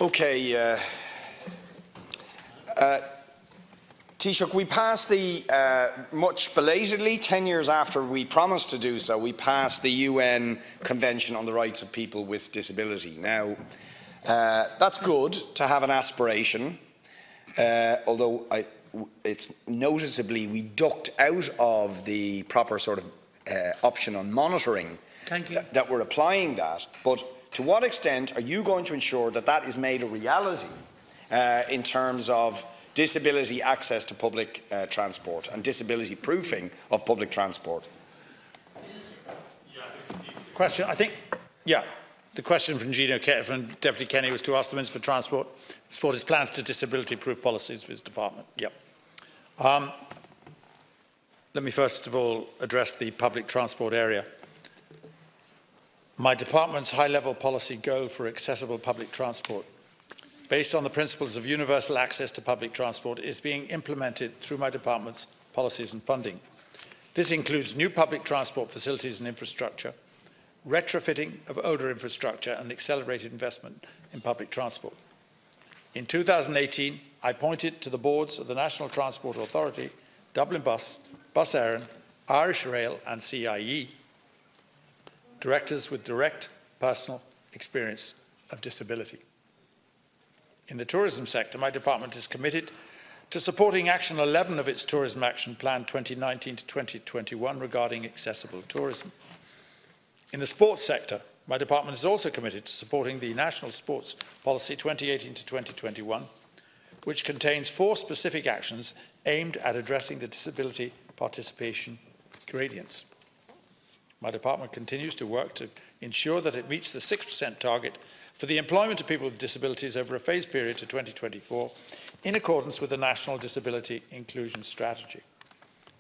Okay. Taoiseach, we passed the, much belatedly, 10 years after we promised to do so, we passed the UN Convention on the Rights of People with Disability. Now, that's good to have an aspiration, although it's noticeably we ducked out of the proper sort of option on monitoring that we're applying that. But to what extent are you going to ensure that that is made a reality in terms of disability access to public transport and disability proofing of public transport? Question, I think, the question from Deputy Kenny was to ask the Minister for Transport his plans to disability-proof policies for his department. Let me first of all address the public transport area. My department's high-level policy goal for accessible public transport, based on the principles of universal access to public transport, is being implemented through my department's policies and funding. This includes new public transport facilities and infrastructure, retrofitting of older infrastructure and accelerated investment in public transport. In 2018, I appointed to the boards of the National Transport Authority, Dublin Bus, Bus Éireann, Irish Rail and CIE, directors with direct personal experience of disability. In the tourism sector, my department is committed to supporting Action 11 of its Tourism Action Plan 2019 to 2021 regarding accessible tourism. In the sports sector, my department is also committed to supporting the National Sports Policy 2018 to 2021, which contains 4 specific actions aimed at addressing the disability participation gradients. My department continues to work to ensure that it meets the 6% target for the employment of people with disabilities over a phased period to 2024, in accordance with the National Disability Inclusion Strategy.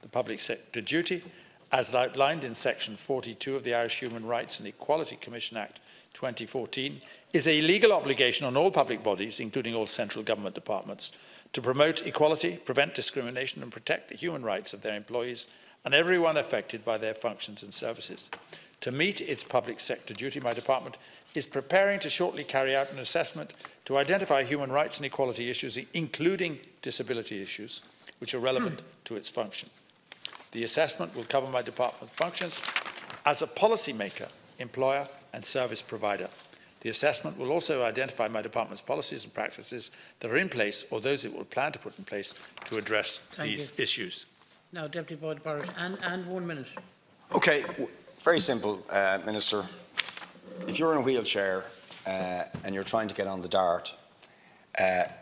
The public sector duty, as outlined in Section 42 of the Irish Human Rights and Equality Commission Act 2014, is a legal obligation on all public bodies, including all central government departments, to promote equality, prevent discrimination and protect the human rights of their employees and everyone affected by their functions and services. To meet its public sector duty, my department is preparing to shortly carry out an assessment to identify human rights and equality issues, including disability issues, which are relevant to its function. The assessment will cover my department's functions as a policymaker, employer and service provider. The assessment will also identify my department's policies and practices that are in place or those it will plan to put in place to address these issues. Now, Deputy Barrett, and 1 minute. Okay, very simple, Minister. If you're in a wheelchair and you're trying to get on the DART,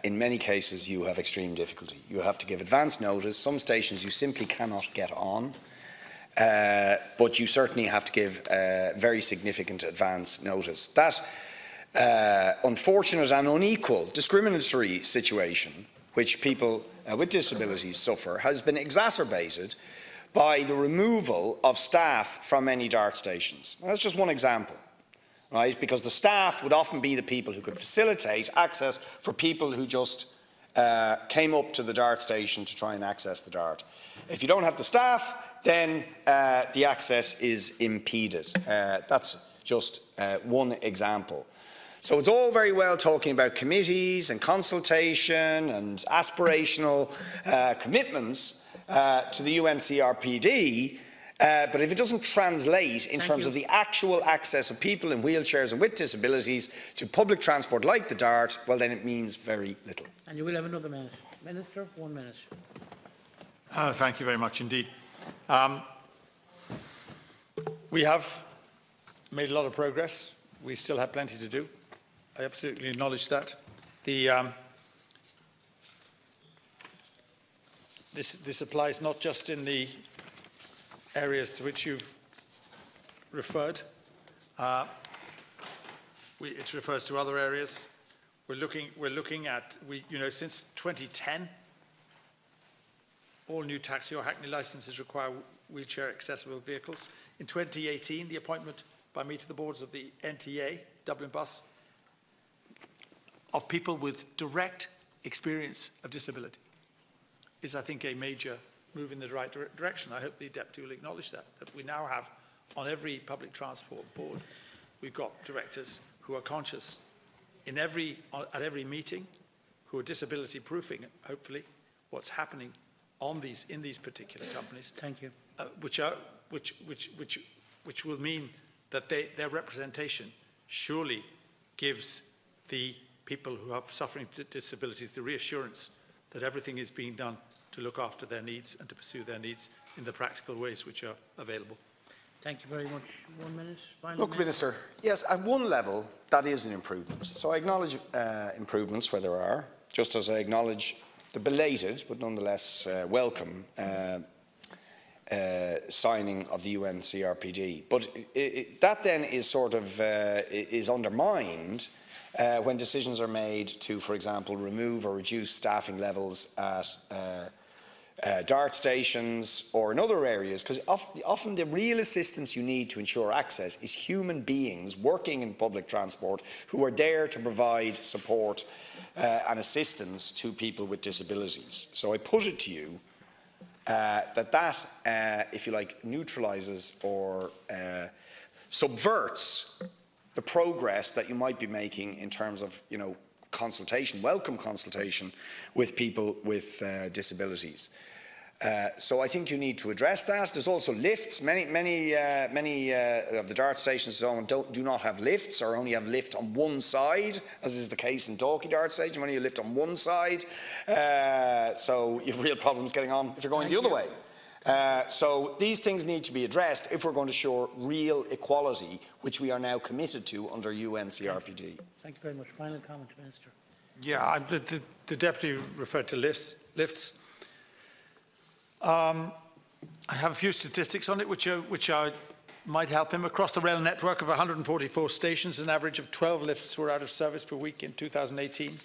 in many cases you have extreme difficulty. You have to give advance notice. Some stations you simply cannot get on, but you certainly have to give very significant advance notice. That unfortunate and unequal discriminatory situation which people with disabilities suffer has been exacerbated by the removal of staff from many DART stations. Now, that's just one example, right? Because the staff would often be the people who could facilitate access for people who just came up to the DART station to try and access the DART. If you don't have the staff, then the access is impeded. That's just one example. So it's all very well talking about committees and consultation and aspirational commitments to the UNCRPD, but if it doesn't translate in terms of the actual access of people in wheelchairs and with disabilities to public transport like the DART, well then it means very little. And you will have another minute. Minister, 1 minute. Thank you very much indeed. We have made a lot of progress. We still have plenty to do. I absolutely acknowledge that. This applies not just in the areas to which you've referred. It refers to other areas. We're looking at, since 2010, all new taxi or hackney licenses require wheelchair accessible vehicles. In 2018, the appointment by me to the boards of the NTA, Dublin Bus, of people with direct experience of disability is, I think, a major move in the right direction. I hope the Deputy will acknowledge that we now have on every public transport board, we've got directors who are conscious at every meeting, who are disability proofing, hopefully, what's happening in these particular companies. Thank you. Which will mean that their representation surely gives the people who have suffering disabilities the reassurance that everything is being done to look after their needs and to pursue their needs in the practical ways which are available. Thank you very much. 1 minute. Final Look, Minister, yes, at one level, that is an improvement. So I acknowledge improvements where there are, just as I acknowledge the belated, but nonetheless welcome, signing of the UN CRPD. But that then is sort of is undermined when decisions are made to, for example, remove or reduce staffing levels at DART stations or in other areas, because often the real assistance you need to ensure access is human beings working in public transport who are there to provide support and assistance to people with disabilities. So I put it to you that if you like, neutralises or subverts the progress that you might be making in terms of, you know, consultation, welcome consultation with people with disabilities. So I think you need to address that. There's also lifts. Many of the DART stations do not have lifts, or only have lift on one side, as is the case in Dalkey DART station. Only a lift on one side, so you have real problems getting on if you're going the other way. So these things need to be addressed if we're going to ensure real equality, which we are now committed to under UN CRPD. Thank you very much. Final comment, Minister. Yeah, the Deputy referred to lifts. I have a few statistics on it which might help him. Across the rail network of 144 stations, an average of 12 lifts were out of service per week in 2018.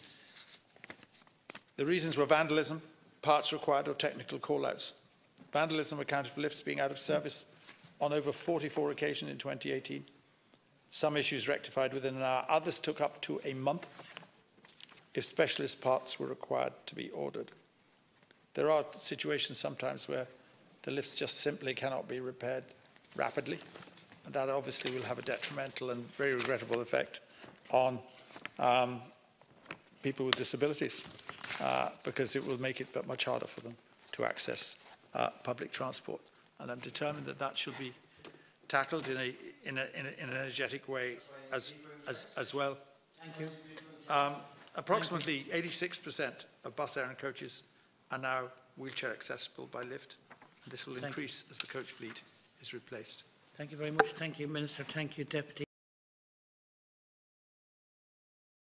The reasons were vandalism, parts required, or technical call-outs. Vandalism accounted for lifts being out of service on over 44 occasions in 2018. Some issues rectified within an hour. Others took up to a month if specialist parts were required to be ordered. There are situations sometimes where the lifts just simply cannot be repaired rapidly, and that obviously will have a detrimental and very regrettable effect on people with disabilities, because it will make it that much harder for them to access public transport. And I'm determined that that should be tackled in an energetic way as well. Thank you. Approximately 86% of bus errand coaches are now wheelchair accessible by lift. And this will increase as the coach fleet is replaced. Thank you very much. Thank you, Minister. Thank you, Deputy.